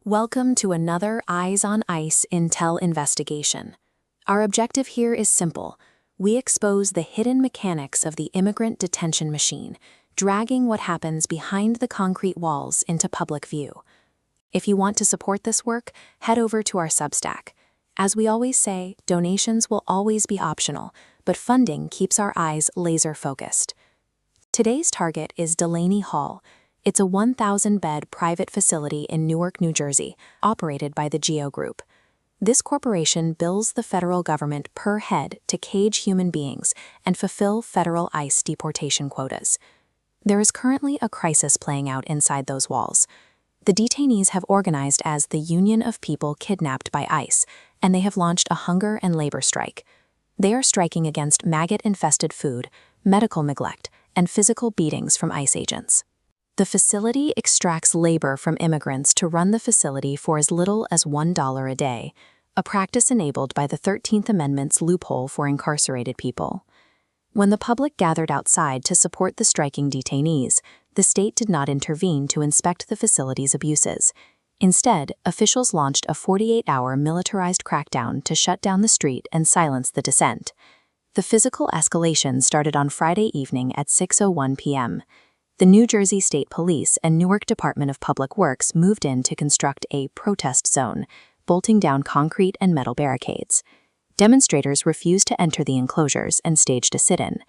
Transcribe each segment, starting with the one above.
Welcome to another Eyes on Ice Intel investigation. Our objective here is simple. We expose the hidden mechanics of the immigrant detention machine, dragging what happens behind the concrete walls into public view. If you want to support this work, head over to our Substack. As we always say, donations will always be optional, but funding keeps our eyes laser-focused. Today's target is Delaney Hall. It's a 1,000-bed private facility in Newark, New Jersey, operated by the GEO Group. This corporation bills the federal government per head to cage human beings and fulfill federal ICE deportation quotas. There is currently a crisis playing out inside those walls. The detainees have organized as the Union of People Kidnapped by ICE, and they have launched a hunger and labor strike. They are striking against maggot-infested food, medical neglect, and physical beatings from ICE agents. The facility extracts labor from immigrants to run the facility for as little as $1 a day, a practice enabled by the 13th Amendment's loophole for incarcerated people. When the public gathered outside to support the striking detainees, the state did not intervene to inspect the facility's abuses. Instead, officials launched a 48-hour militarized crackdown to shut down the street and silence the dissent. The physical escalation started on Friday evening at 6:01 p.m. The New Jersey State Police and Newark Department of Public Works moved in to construct a protest zone, bolting down concrete and metal barricades. Demonstrators refused to enter the enclosures and staged a sit-in.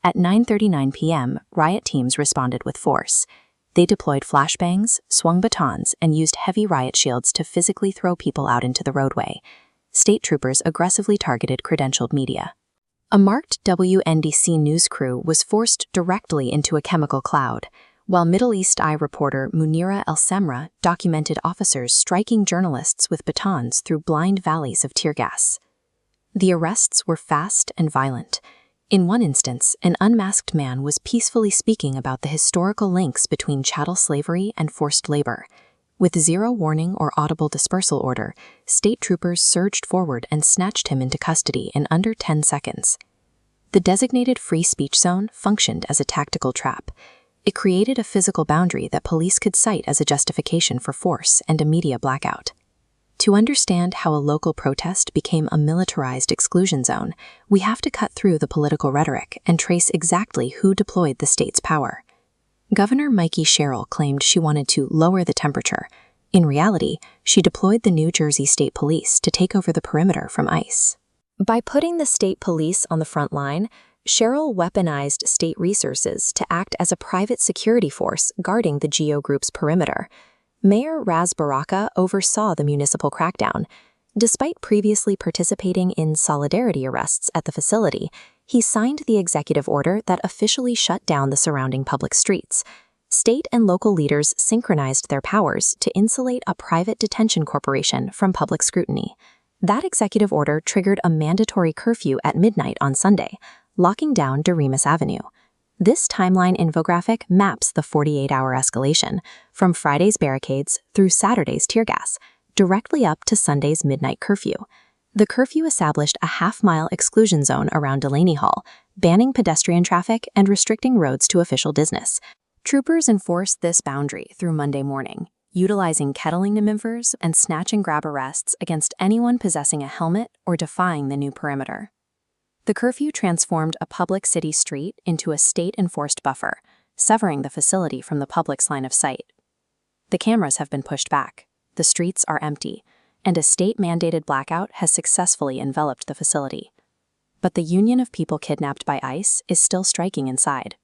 At 9:39 p.m., riot teams responded with force. They deployed flashbangs, swung batons, and used heavy riot shields to physically throw people out into the roadway. State troopers aggressively targeted credentialed media. A marked WNDC news crew was forced directly into a chemical cloud, while Middle East Eye reporter Munira El-Semra documented officers striking journalists with batons through blind valleys of tear gas. The arrests were fast and violent. In one instance, an unmasked man was peacefully speaking about the historical links between chattel slavery and forced labor. With zero warning or audible dispersal order, state troopers surged forward and snatched him into custody in under 10 seconds. The designated free speech zone functioned as a tactical trap. It created a physical boundary that police could cite as a justification for force and a media blackout. To understand how a local protest became a militarized exclusion zone, we have to cut through the political rhetoric and trace exactly who deployed the state's power. Governor Mikey Sherrill claimed she wanted to lower the temperature. In reality, she deployed the New Jersey State Police to take over the perimeter from ICE. By putting the state police on the front line, Sherrill weaponized state resources to act as a private security force guarding the GEO Group's perimeter. Mayor Ras Baraka oversaw the municipal crackdown. Despite previously participating in solidarity arrests at the facility, he signed the executive order that officially shut down the surrounding public streets. State and local leaders synchronized their powers to insulate a private detention corporation from public scrutiny. That executive order triggered a mandatory curfew at midnight on Sunday, locking down Doremus Avenue. This timeline infographic maps the 48-hour escalation, from Friday's barricades through Saturday's tear gas, directly up to Sunday's midnight curfew. The curfew established a half-mile exclusion zone around Delaney Hall, banning pedestrian traffic and restricting roads to official business. Troopers enforced this boundary through Monday morning, utilizing kettling maneuvers and snatch-and-grab arrests against anyone possessing a helmet or defying the new perimeter. The curfew transformed a public city street into a state-enforced buffer, severing the facility from the public's line of sight. The cameras have been pushed back, the streets are empty, and a state-mandated blackout has successfully enveloped the facility. But the Union of People Kidnapped by ICE is still striking inside.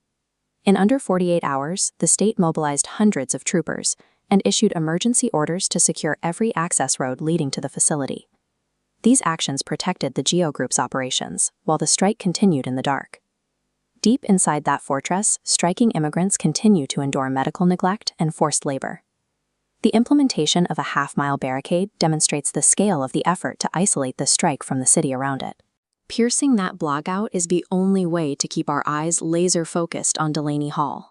In under 48 hours, the state mobilized hundreds of troopers and issued emergency orders to secure every access road leading to the facility. These actions protected the GEO Group's operations, while the strike continued in the dark. Deep inside that fortress, striking immigrants continue to endure medical neglect and forced labor. The implementation of a half-mile barricade demonstrates the scale of the effort to isolate the strike from the city around it. Piercing that blackout is the only way to keep our eyes laser-focused on Delaney Hall.